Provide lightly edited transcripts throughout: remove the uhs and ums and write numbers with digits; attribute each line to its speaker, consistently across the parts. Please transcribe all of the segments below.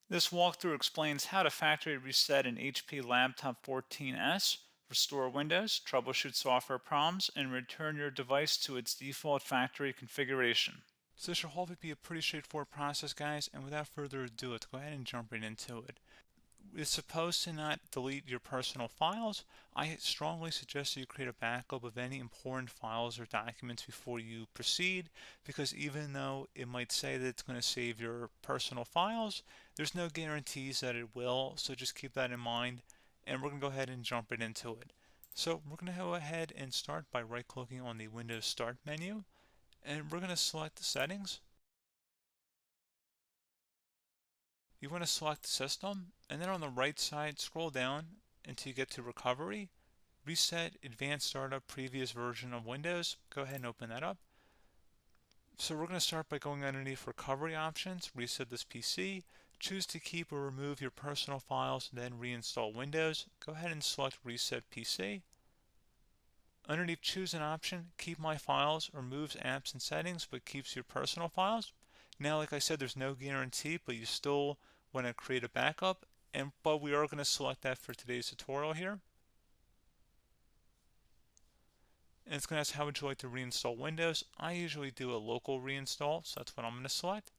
Speaker 1: This walkthrough explains how to factory reset an HP Laptop 14S, restore Windows, troubleshoot software problems, and return your device to its default factory configuration. So this should hopefully be a pretty straightforward process, guys, and without further ado, let's go ahead and jump right into it. It's supposed to not delete your personal files. I strongly suggest that you create a backup of any important files or documents before you proceed, because even though it might say that it's going to save your personal files, there's no guarantees that it will, so just keep that in mind, and we're going to go ahead and jump right into it. So we're going to go ahead and start by right-clicking on the Windows Start menu, and we're going to select Settings. You want to select System, and then on the right side, scroll down until you get to Recovery. Reset Advanced Startup Previous Version of Windows. Go ahead and open that up. So we're going to start by going underneath Recovery Options, reset this PC. Choose to keep or remove your personal files, then reinstall Windows. Go ahead and select Reset PC. Underneath Choose an option, Keep My Files removes apps and settings but keeps your personal files. Now, like I said, there's no guarantee, but you still want to create a backup, but we are going to select that for today's tutorial here. And it's going to ask how would you like to reinstall Windows. I usually do a local reinstall, so that's what I'm going to select.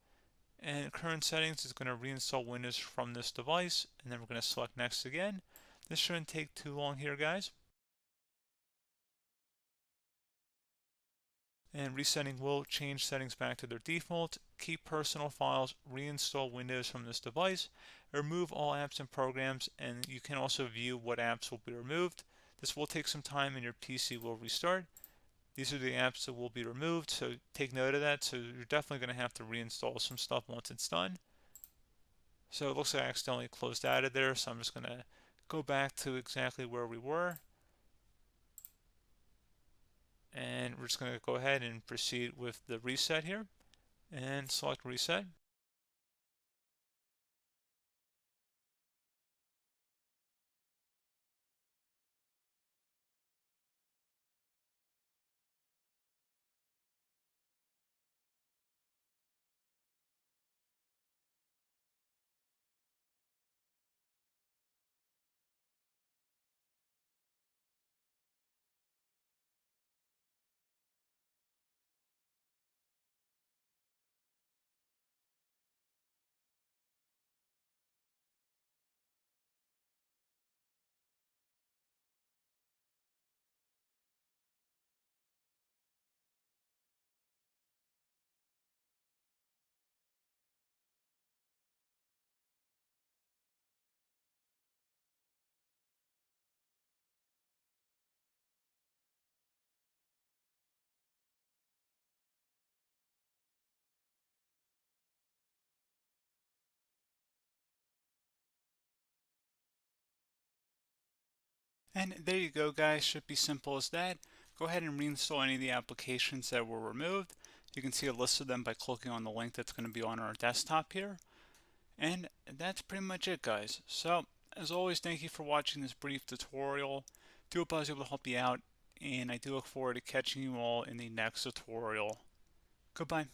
Speaker 1: And current settings is going to reinstall Windows from this device, and then we're going to select next again. This shouldn't take too long here, guys. And resetting will change settings back to their default, keep personal files, reinstall Windows from this device, remove all apps and programs, and you can also view what apps will be removed. This will take some time and your PC will restart. These are the apps that will be removed, so take note of that. So you're definitely going to have to reinstall some stuff once it's done. So it looks like I accidentally closed out of there, so I'm just going to go back to exactly where we were. And we're just going to go ahead and proceed with the reset here and select reset. And there you go, guys. Should be simple as that. Go ahead and reinstall any of the applications that were removed. You can see a list of them by clicking on the link that's going to be on our desktop here. And that's pretty much it, guys. So, as always, thank you for watching this brief tutorial. Do hope I was able to help you out, and I do look forward to catching you all in the next tutorial. Goodbye.